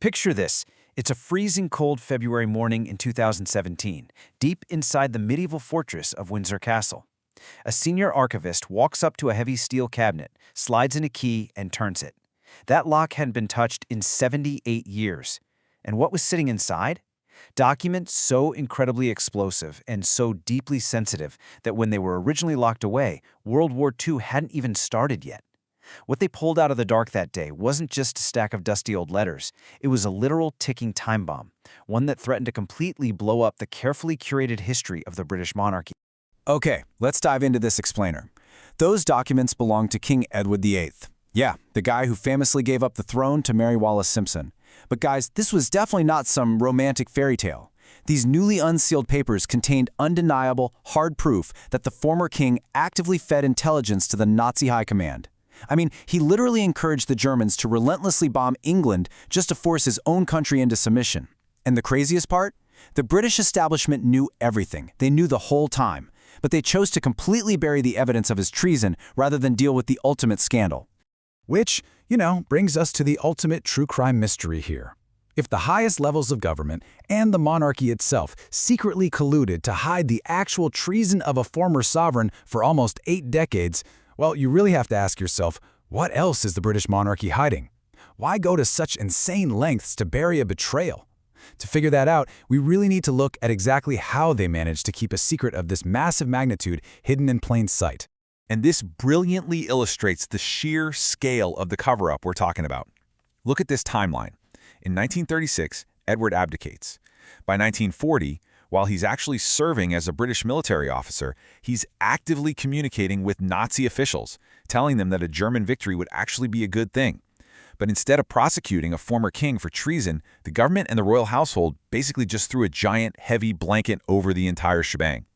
Picture this. It's a freezing cold February morning in 2017, deep inside the medieval fortress of Windsor Castle. A senior archivist walks up to a heavy steel cabinet, slides in a key, and turns it. That lock hadn't been touched in 78 years. And what was sitting inside? Documents so incredibly explosive and so deeply sensitive that when they were originally locked away, World War II hadn't even started yet. What they pulled out of the dark that day wasn't just a stack of dusty old letters. It was a literal ticking time bomb, one that threatened to completely blow up the carefully curated history of the British monarchy. Okay, let's dive into this explainer. Those documents belong to King Edward VIII. Yeah, the guy who famously gave up the throne to Mary Wallace Simpson. But guys, this was definitely not some romantic fairy tale. These newly unsealed papers contained undeniable, hard proof that the former king actively fed intelligence to the Nazi high command. I mean, he literally encouraged the Germans to relentlessly bomb England just to force his own country into submission. And the craziest part? The British establishment knew everything. They knew the whole time. But they chose to completely bury the evidence of his treason rather than deal with the ultimate scandal. Which, brings us to the ultimate true crime mystery here. If the highest levels of government and the monarchy itself secretly colluded to hide the actual treason of a former sovereign for almost 8 decades, well, you really have to ask yourself, what else is the British monarchy hiding? Why go to such insane lengths to bury a betrayal? To figure that out, we really need to look at exactly how they managed to keep a secret of this massive magnitude hidden in plain sight. And this brilliantly illustrates the sheer scale of the cover-up we're talking about. Look at this timeline. In 1936, Edward abdicates. By 1940, while he's actually serving as a British military officer, he's actively communicating with Nazi officials, telling them that a German victory would actually be a good thing. But instead of prosecuting a former king for treason, the government and the royal household basically just threw a giant, heavy blanket over the entire shebang.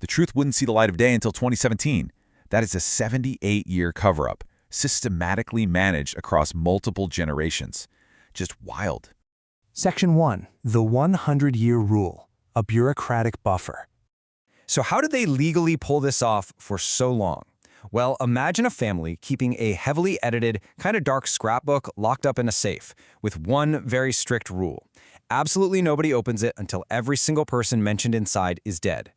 The truth wouldn't see the light of day until 2017. That is a 78-year cover-up, systematically managed across multiple generations. Just wild. Section 1. The 100-Year Rule, a bureaucratic buffer. So how did they legally pull this off for so long? Well, imagine a family keeping a heavily edited, kind of dark scrapbook locked up in a safe, with one very strict rule. Absolutely nobody opens it until every single person mentioned inside is dead.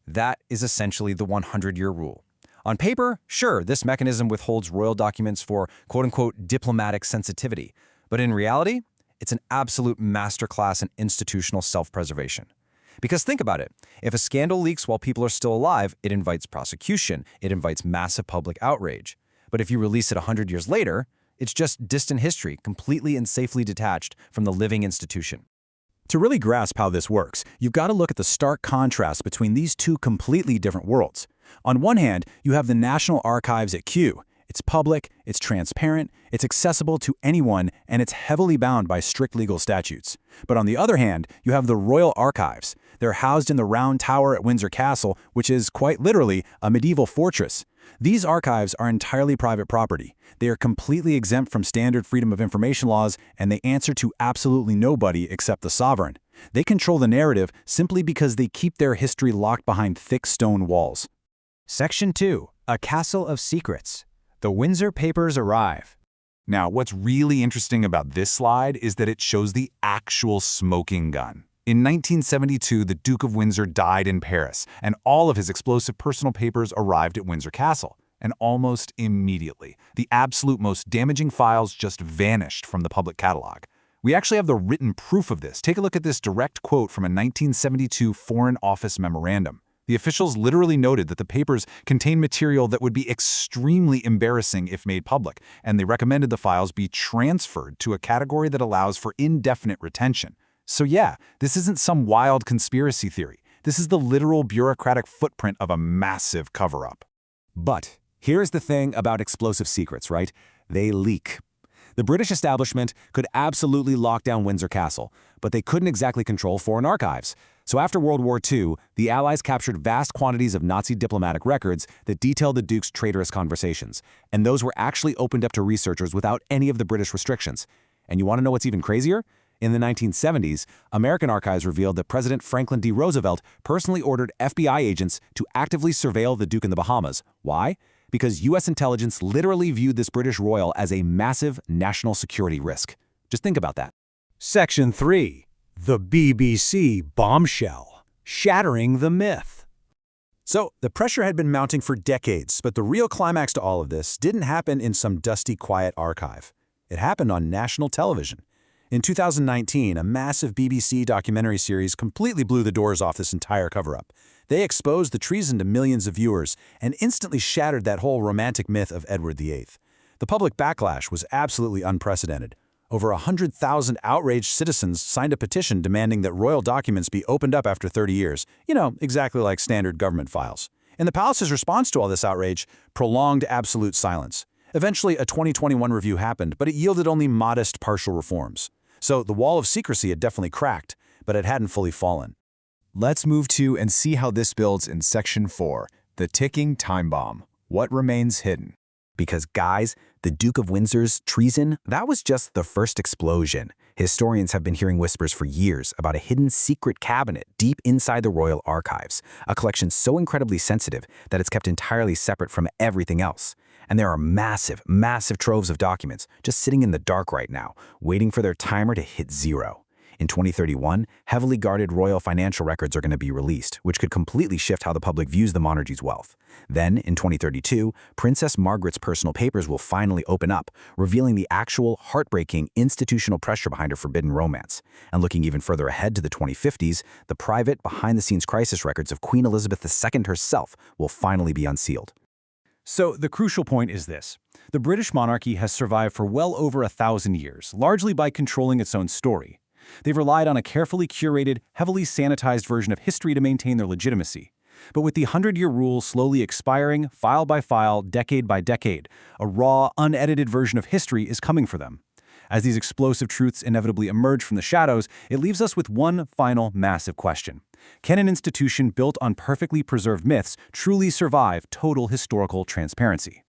That is essentially the 100-year rule. On paper, sure, this mechanism withholds royal documents for quote-unquote diplomatic sensitivity. But in reality, it's an absolute masterclass in institutional self-preservation. Because think about it, if a scandal leaks while people are still alive, it invites prosecution, it invites massive public outrage. But if you release it 100 years later, it's just distant history, completely and safely detached from the living institution. To really grasp how this works, you've got to look at the stark contrast between these two completely different worlds. On one hand, you have the National Archives at Kew. It's public, it's transparent, it's accessible to anyone, and it's heavily bound by strict legal statutes. But on the other hand, you have the Royal Archives. They're housed in the Round Tower at Windsor Castle, which is quite literally a medieval fortress. These archives are entirely private property. They are completely exempt from standard freedom of information laws, and they answer to absolutely nobody except the sovereign. They control the narrative simply because they keep their history locked behind thick stone walls. Section 2. A Castle of Secrets. The Windsor Papers arrive. Now, what's really interesting about this slide is that it shows the actual smoking gun. In 1972, the Duke of Windsor died in Paris, and all of his explosive personal papers arrived at Windsor Castle. And almost immediately, the absolute most damaging files just vanished from the public catalog. We actually have the written proof of this. Take a look at this direct quote from a 1972 Foreign Office memorandum. The officials literally noted that the papers contain material that would be extremely embarrassing if made public, and they recommended the files be transferred to a category that allows for indefinite retention. So yeah, this isn't some wild conspiracy theory. This is the literal bureaucratic footprint of a massive cover-up. But here's the thing about explosive secrets, right? They leak. The British establishment could absolutely lock down Windsor Castle, but they couldn't exactly control foreign archives. So after World War II, the Allies captured vast quantities of Nazi diplomatic records that detailed the Duke's traitorous conversations, and those were actually opened up to researchers without any of the British restrictions. And you want to know what's even crazier? In the 1970s, American archives revealed that President Franklin D. Roosevelt personally ordered FBI agents to actively surveil the Duke in the Bahamas. Why? Because U.S. intelligence literally viewed this British royal as a massive national security risk. Just think about that. Section 3. The BBC bombshell. Shattering the myth. So, the pressure had been mounting for decades, but the real climax to all of this didn't happen in some dusty, quiet archive. It happened on national television. In 2019, a massive BBC documentary series completely blew the doors off this entire cover-up. They exposed the treason to millions of viewers and instantly shattered that whole romantic myth of Edward VIII. The public backlash was absolutely unprecedented. Over 100,000 outraged citizens signed a petition demanding that royal documents be opened up after 30 years, exactly like standard government files. And the palace's response to all this outrage, prolonged absolute silence. Eventually, a 2021 review happened, but it yielded only modest partial reforms. So the wall of secrecy had definitely cracked, but it hadn't fully fallen. Let's move to and see how this builds in Section 4, the ticking time bomb. What remains hidden? Because, guys, the Duke of Windsor's treason, that was just the first explosion. Historians have been hearing whispers for years about a hidden secret cabinet deep inside the royal archives, a collection so incredibly sensitive that it's kept entirely separate from everything else. And there are massive, massive troves of documents just sitting in the dark right now, waiting for their timer to hit zero. In 2031, heavily guarded royal financial records are going to be released, which could completely shift how the public views the monarchy's wealth. Then, in 2032, Princess Margaret's personal papers will finally open up, revealing the actual, heartbreaking, institutional pressure behind her forbidden romance. And looking even further ahead to the 2050s, the private, behind-the-scenes crisis records of Queen Elizabeth II herself will finally be unsealed. So the crucial point is this. The British monarchy has survived for well over 1,000 years, largely by controlling its own story. They've relied on a carefully curated, heavily sanitized version of history to maintain their legitimacy. But with the 100-year rule slowly expiring, file by file, decade by decade, a raw, unedited version of history is coming for them. As these explosive truths inevitably emerge from the shadows, it leaves us with one final massive question. Can an institution built on perfectly preserved myths truly survive total historical transparency?